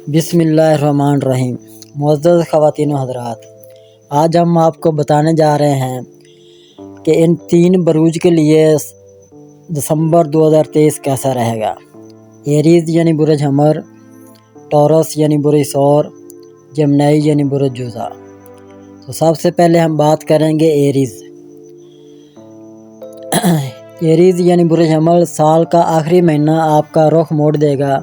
بسم اللہ الرحمن الرحیم۔ معزز خواتین و حضرات، آج ہم آپ کو بتانے جا رہے ہیں کہ ان 3 بروج کے لیے دسمبر 2023 کیسا رہے گا۔ ایریز یعنی برج حمل، ٹورس یعنی برج ثور، جمنائی یعنی برج جوزا۔ تو سب سے پہلے ہم بات کریں گے ایریز۔ ایریز یعنی برج حمل سال کا آخری مہینہ آپ کا رخ موڑ دے گا۔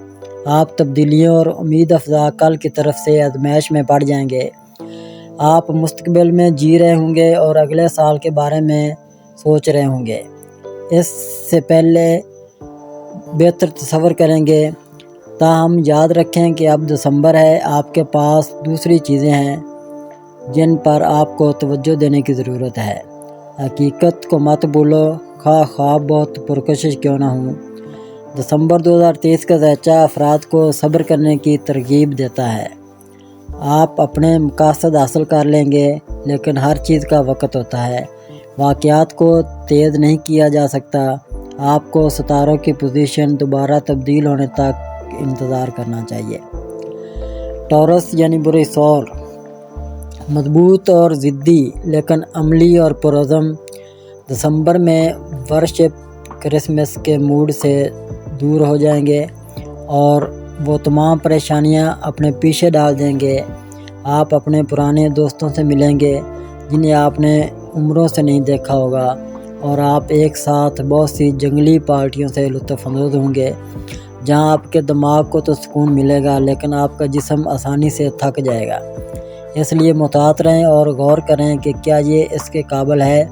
آپ تبدیلیوں اور امید افزا کل کی طرف سے آزمائش میں پڑ جائیں گے۔ آپ مستقبل میں جی رہے ہوں گے اور اگلے سال کے بارے میں سوچ رہے ہوں گے۔ اس سے پہلے بہتر تصور کریں گے۔ تاہم یاد رکھیں کہ اب دسمبر ہے، آپ کے پاس دوسری چیزیں ہیں جن پر آپ کو توجہ دینے کی ضرورت ہے۔ حقیقت کو مت بھولو، خواہ خواب بہت پرکشش کیوں نہ ہوں۔ دسمبر 2023 کا ذائقہ افراد کو صبر کرنے کی ترغیب دیتا ہے۔ آپ اپنے مقاصد حاصل کر لیں گے، لیکن ہر چیز کا وقت ہوتا ہے۔ واقعات کو تیز نہیں کیا جا سکتا۔ آپ کو ستاروں کی پوزیشن دوبارہ تبدیل ہونے تک انتظار کرنا چاہیے۔ ٹورس یعنی برج ثور مضبوط اور ضدی لیکن عملی اور پرعزم۔ دسمبر میں ورشپ کرسمس کے موڈ سے دور ہو جائیں گے اور وہ تمام پریشانیاں اپنے پیچھے ڈال دیں گے۔ آپ اپنے پرانے دوستوں سے ملیں گے جنہیں آپ نے عمروں سے نہیں دیکھا ہوگا، اور آپ ایک ساتھ بہت سی جنگلی پارٹیوں سے لطف اندوز ہوں گے جہاں آپ کے دماغ کو تو سکون ملے گا لیکن آپ کا جسم آسانی سے تھک جائے گا۔ اس لیے محتاط رہیں اور غور کریں کہ کیا یہ اس کے قابل ہے۔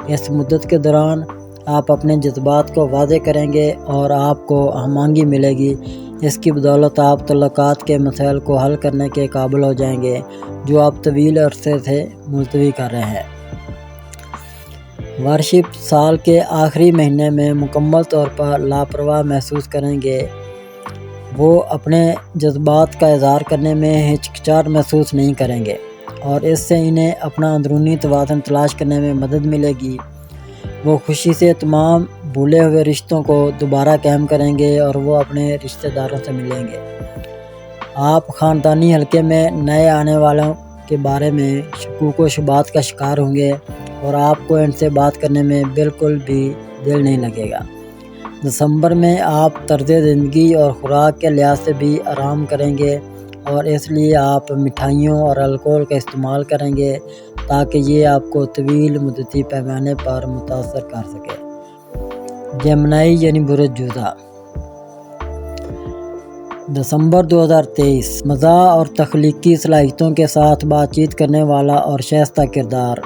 اس مدت کے دوران آپ اپنے جذبات کو واضح کریں گے اور آپ کو ہم آہنگی ملے گی۔ اس کی بدولت آپ تعلقات کے مسائل کو حل کرنے کے قابل ہو جائیں گے جو آپ طویل عرصے سے ملتوی کر رہے ہیں۔ ورشپ سال کے آخری مہینے میں مکمل طور پر لاپرواہ محسوس کریں گے۔ وہ اپنے جذبات کا اظہار کرنے میں ہچکچاہٹ محسوس نہیں کریں گے اور اس سے انہیں اپنا اندرونی توازن تلاش کرنے میں مدد ملے گی۔ وہ خوشی سے تمام بھولے ہوئے رشتوں کو دوبارہ قائم کریں گے اور وہ اپنے رشتہ داروں سے ملیں گے۔ آپ خاندانی حلقے میں نئے آنے والوں کے بارے میں شکوک و شبہات کا شکار ہوں گے اور آپ کو ان سے بات کرنے میں بالکل بھی دل نہیں لگے گا۔ دسمبر میں آپ طرز زندگی اور خوراک کے لحاظ سے بھی آرام کریں گے اور اس لیے آپ مٹھائیوں اور الکوہل کا استعمال کریں گے تاکہ یہ آپ کو طویل مدتی پیمانے پر متاثر کر سکے۔ جمنائی یعنی برج جوزا دسمبر 2023 مزاح اور تخلیقی صلاحیتوں کے ساتھ بات چیت کرنے والا اور شائستہ کردار۔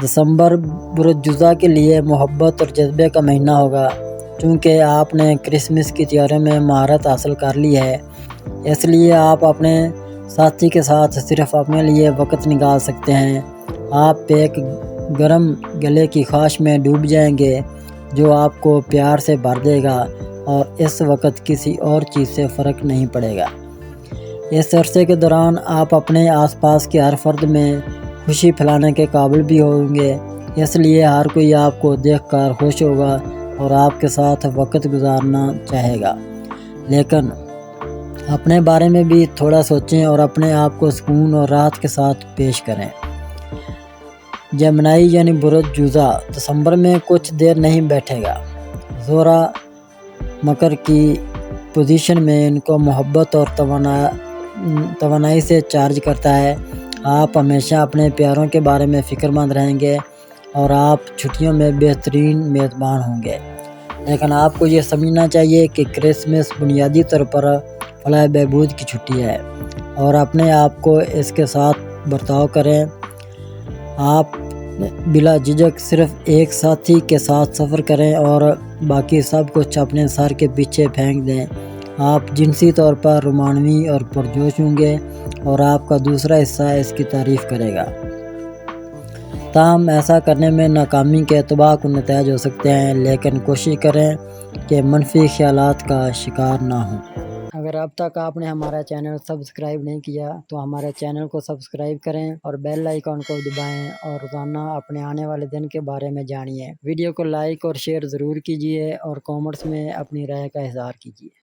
دسمبر برج جوزا کے لیے محبت اور جذبے کا مہینہ ہوگا۔ چونکہ آپ نے کرسمس کی تیاریوں میں مہارت حاصل کر لی ہے، اس لیے آپ اپنے ساتھی کے ساتھ صرف اپنے لیے وقت نکال سکتے ہیں۔ آپ ایک گرم گلے کی خواہش میں ڈوب جائیں گے جو آپ کو پیار سے بھر دے گا اور اس وقت کسی اور چیز سے فرق نہیں پڑے گا۔ اس عرصے کے دوران آپ اپنے آس پاس کے ہر فرد میں خوشی پھیلانے کے قابل بھی ہوں گے، اس لیے ہر کوئی آپ کو دیکھ کر خوش ہوگا اور آپ کے ساتھ وقت گزارنا چاہے گا۔ لیکن اپنے بارے میں بھی تھوڑا سوچیں اور اپنے آپ کو سکون اور راحت کے ساتھ پیش کریں۔ جمنائی یعنی برج جوزا دسمبر میں کچھ دیر نہیں بیٹھے گا۔ زہرہ مکر کی پوزیشن میں ان کو محبت اور توانائی سے چارج کرتا ہے۔ آپ ہمیشہ اپنے پیاروں کے بارے میں فکر مند رہیں گے اور آپ چھٹیوں میں بہترین میزبان ہوں گے۔ لیکن آپ کو یہ سمجھنا چاہیے کہ کرسمس بنیادی طور پر فلاح بہبود کی چھٹی ہے اور اپنے آپ کو اس کے ساتھ برتاؤ کریں۔ آپ بلا جھجک صرف ایک ساتھی کے ساتھ سفر کریں اور باقی سب کچھ اپنے سر کے پیچھے پھینک دیں۔ آپ جنسی طور پر رومانوی اور پرجوش ہوں گے اور آپ کا دوسرا حصہ اس کی تعریف کرے گا۔ تاہم ایسا کرنے میں ناکامی کے اتباع نتائج ہو سکتے ہیں، لیکن کوشش کریں کہ منفی خیالات کا شکار نہ ہوں۔ اگر اب تک آپ نے ہمارا چینل سبسکرائب نہیں کیا تو ہمارے چینل کو سبسکرائب کریں اور بیل آئیکن کو دبائیں اور روزانہ اپنے آنے والے دن کے بارے میں جانیے۔ ویڈیو کو لائک اور شیئر ضرور کیجیے اور کامنٹس میں اپنی رائے کا اظہار کیجیے۔